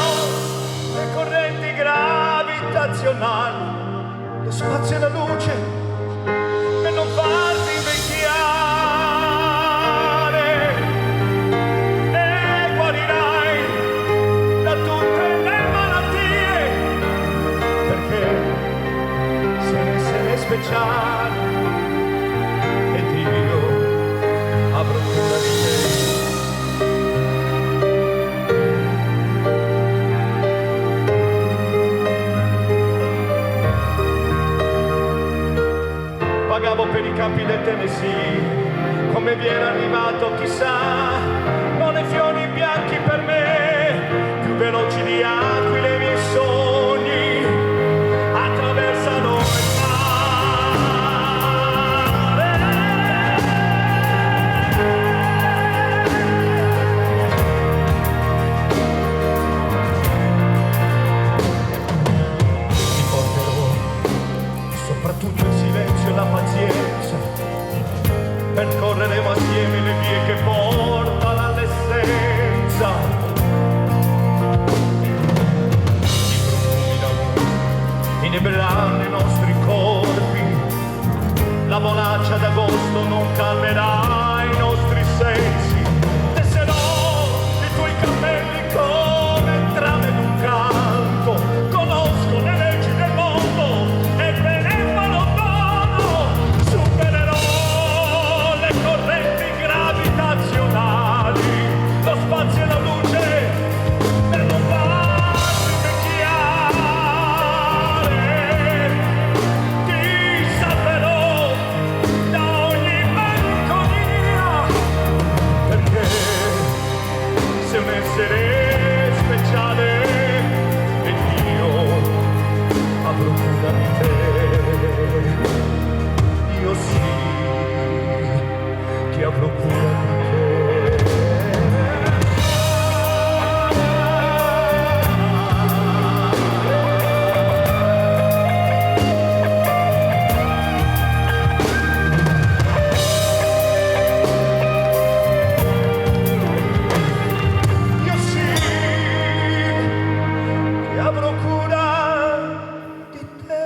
le correnti gravitazionali, lo spazio e la luce, per non farti invecchiare, e guarirai da tutte le malattie, perché sei un essere speciale ed io avrò cura di te. Pagavo per i campi del Tennessee, come vi era arrivato chissà, non le fiori bianchi per me, più veloci di aquile i miei sogni attraversano il percorreremo assieme le vie che portano all'essenza. I profumi d'amore inebreranno i nostri corpi, la bonaccia d'agosto non calmerà i nostri sensi. Tesserò i tuoi capelli come trame d'un canto, conosco le leggi del mondo e benevolo dono. Supererò correnti gravitazionali, lo spazio e la luce, per non farti invecchiare. Ti salverò da ogni malinconia, perché sei un essere speciale ed io avrò cura di te. Io sì, ti avrò cura di te. Io sì, ti avrò cura di te.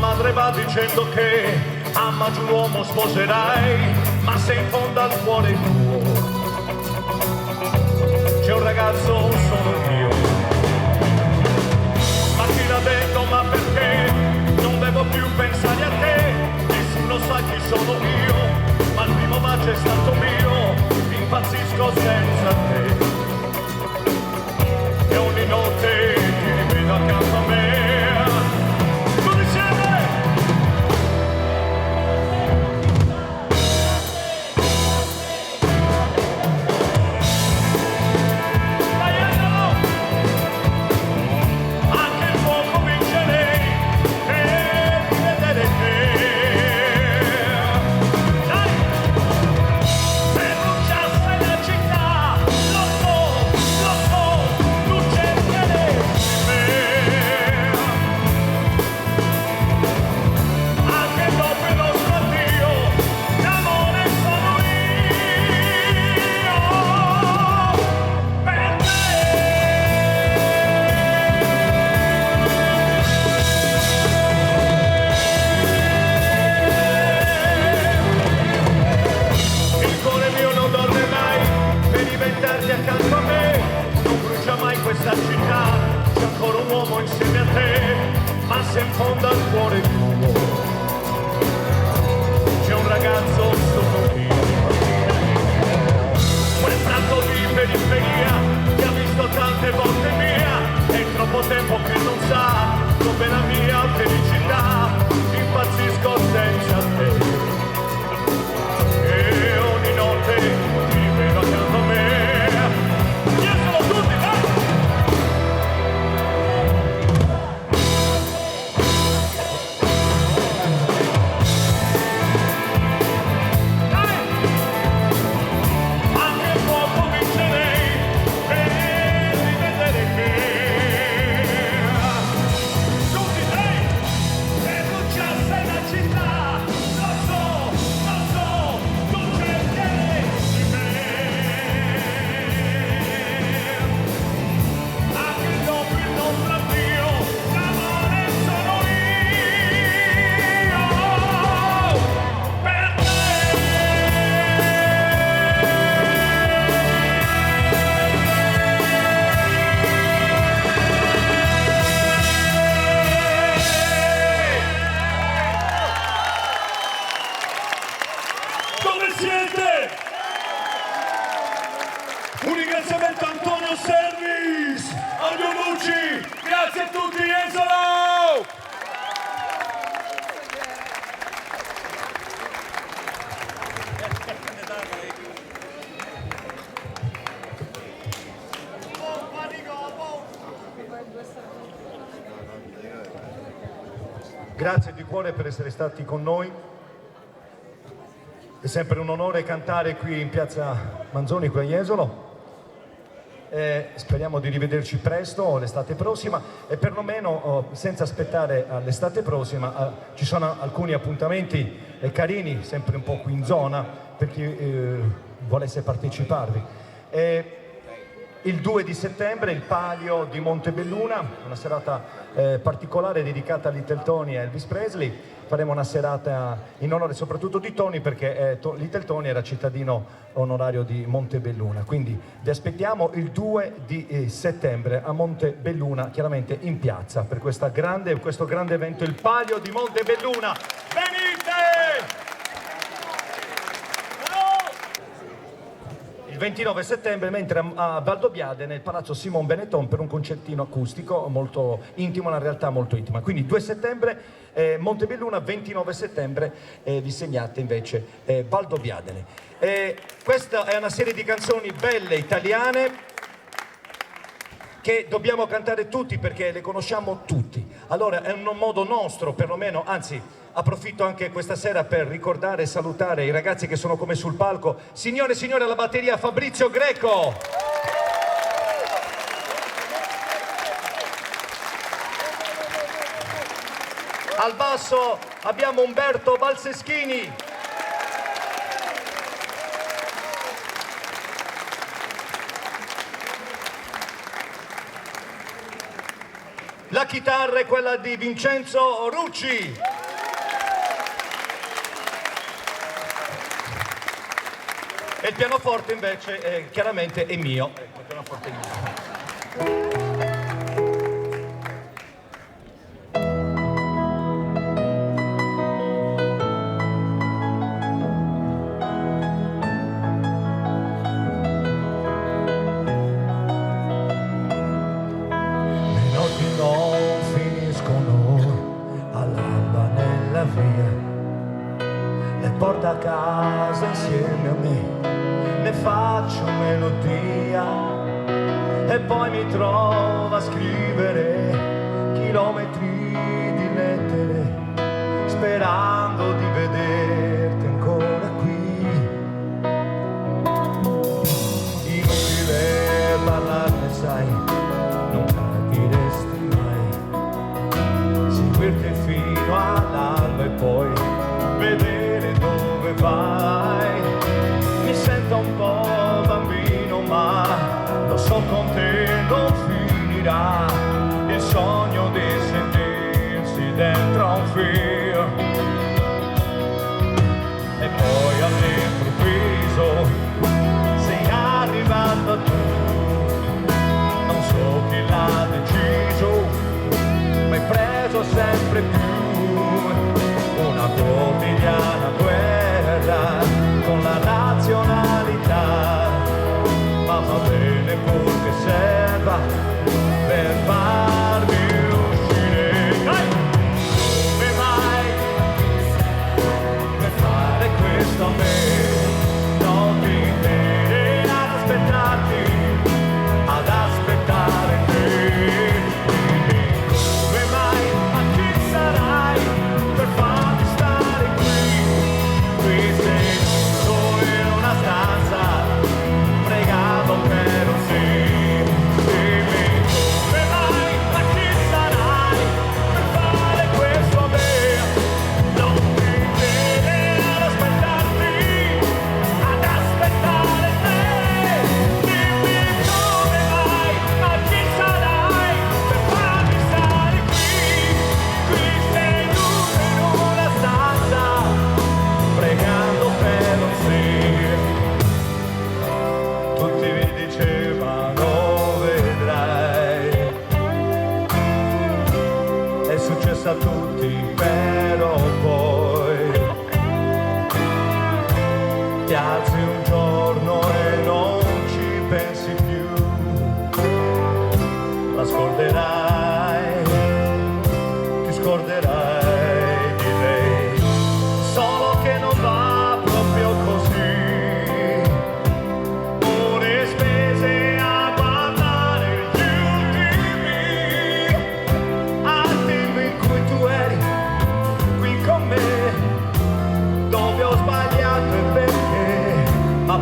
madre va dicendo che a maggio un uomo sposerai, ma se in fondo al cuore tuo c'è un ragazzo sono io. Ma chi l'ha detto, ma perché non devo più pensare a te? Nessuno sa chi sono io, ma il primo bacio è stato mio, impazzisco senza te. E ogni notte ti rivedo accanto a me. Tutti insieme! Dai, Angelo! Anche il fuoco vince lei e rivedere te. Dai! Se bruciasse la città, lo so, tu cercheresti me. Anche dopo il nostro addio, l'amore sono io per te. Il cuore mio non dorme mai per diventarti accanto a me. Non brucia mai questa città, c'è ancora un uomo insieme a te. Ma se in fondo al cuore tuo c'è un ragazzo sono io. Quel tratto di periferia che ha visto tante volte mia, è troppo tempo che non sa dove la mia felicità. Impazzisco senza te. E ogni notte ti vedo accanto a me. Chiesolo tutti, dai! Dai! Anche il fuoco vince lei per rivedere me. Tutti, dai! Se bruciasse la città, lo so, tu cercheresti me. Anche dopo il nostro addio, l'amore sono io per te. Dove siete? Un ringraziamento a Antonio Servis, Aldo Lucci, grazie a tutti, Esolo! Grazie di cuore per essere stati con noi. È sempre un onore cantare qui in piazza Manzoni, qui a Jesolo. Speriamo di rivederci presto, l'estate prossima, e perlomeno senza aspettare all'estate prossima ci sono alcuni appuntamenti carini, sempre un po' qui in zona, per chi volesse parteciparvi. Il 2 di settembre il Palio di Montebelluna, una serata particolare dedicata a Little Tony e Elvis Presley. Faremo una serata in onore soprattutto di Tony, perché Little Tony era cittadino onorario di Montebelluna. Quindi vi aspettiamo il 2 di settembre a Montebelluna, chiaramente in piazza, per questo grande evento, il Palio di Montebelluna. Venite! Il 29 settembre, mentre a Valdobbiadene, nel Palazzo Simon Benetton, per un concertino acustico molto intimo, una realtà molto intima. Quindi 2 settembre Montebelluna, 29 settembre vi segnate invece Valdobbiadene. Questa è una serie di canzoni belle italiane che dobbiamo cantare tutti perché le conosciamo tutti. Allora è un modo nostro, perlomeno, anzi approfitto anche questa sera per ricordare e salutare i ragazzi che sono come sul palco. Signore e signori, alla batteria Fabrizio Greco. Al basso abbiamo Umberto Balseschini. La chitarra è quella di Vincenzo Rucci. E il pianoforte invece chiaramente è mio. Ecco, il pianoforte è mio. Le notti non finiscono all'alba nella via. Le porto a casa insieme a me, ne faccio melodia e poi mi trovo a scrivere chilometri di lettere, sperando di vederti ancora qui. Inutile parlarne, sai, non capiresti mai. Seguirti fino all'alba e poi vedere dove vai. Mi sento un po' bambino, ma lo so con te non finirà il sogno di sentirsi dentro un filo. E poi all'improvviso sei arrivato tu, non so chi l'ha deciso, ma hai preso sempre più una quotidiana guerra con la razionalità, ma va bene purché serva per farmi uscire. Come mai per fare questo a me? Non ti intere ad aspettarti, ad aspettare te. Come mai, ma chi sarai per farmi stare qui seduto in una stanza, pregato per un sì. Dimmi come mai, ma chi sarai per fare questo a me? Non ti vede ad aspettarti, ad aspettare te. Dimmi come mai, ma chi sarai per farmi stare qui seduto in una stanza, pregando per un sì. Tutti mi dicevano vedrai, è successo a tutti, però poi ti alzi un giorno e non ci pensi più, la scorderai, ti scorderai di lei, solo che non va proprio così. Ore spese a guardare gli ultimi attimi in cui tu eri qui con me, dove ho sbagliato e perché, ma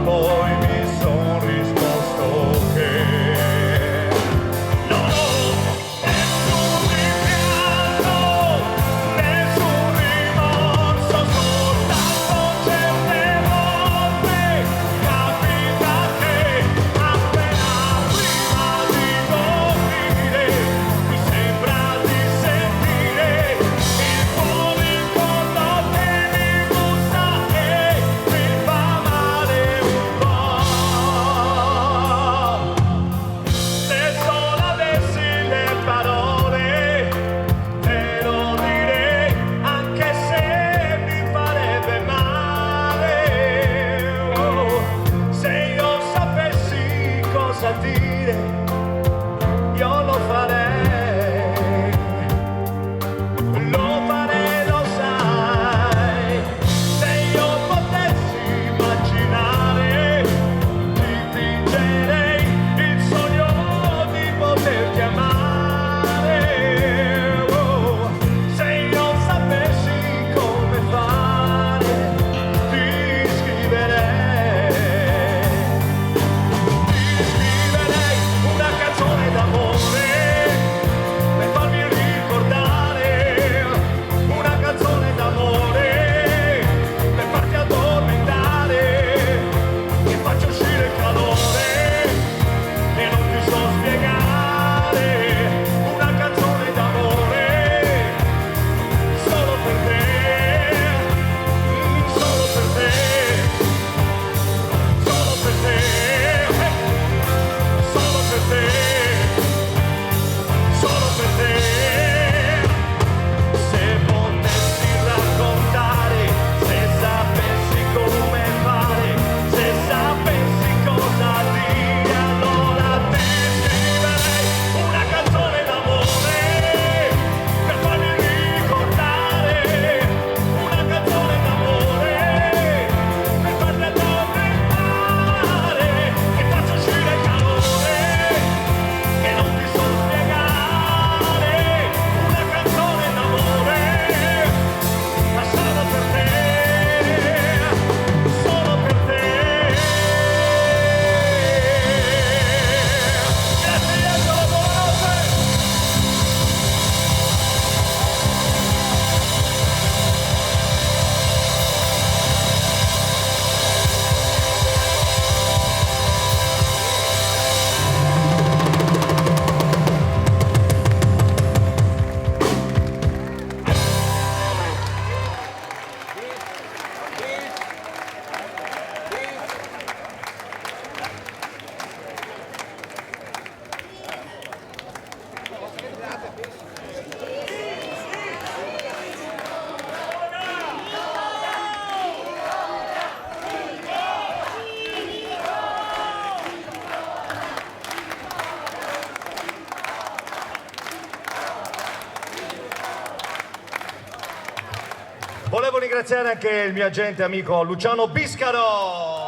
Volevo ringraziare anche il mio agente amico Luciano Biscaro.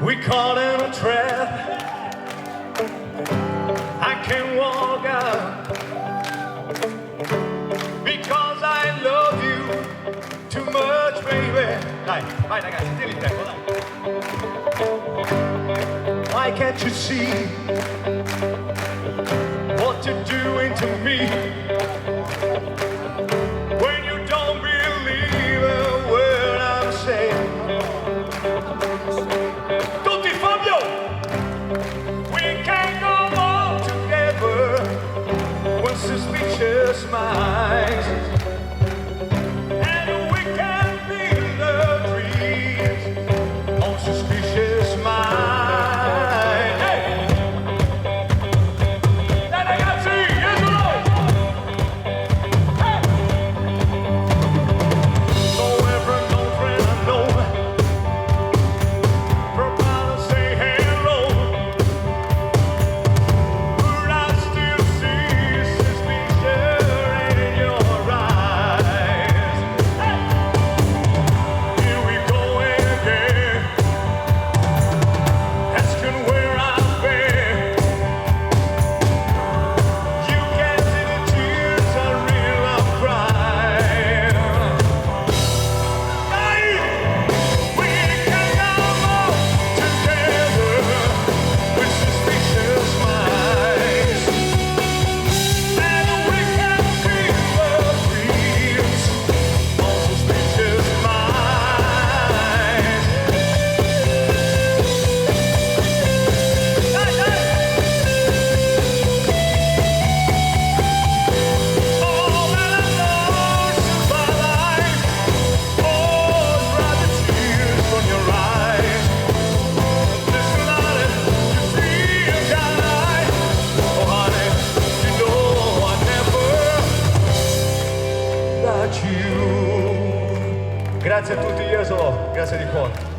We caught in a trap. I can't walk out because I love you too much, baby. Dai, vai ragazzi, tieni il tempo, dai. Why can't you see what you're doing to me? When you don't believe a word I'm saying. Tutti Fabio! We can go on together with suspicious minds. And we can build the dreams on suspicious minds. Hey! Dai ragazzi, yes or no? Hey! So every no friend I know Grazie a tutti, Jesolo, grazie di cuore.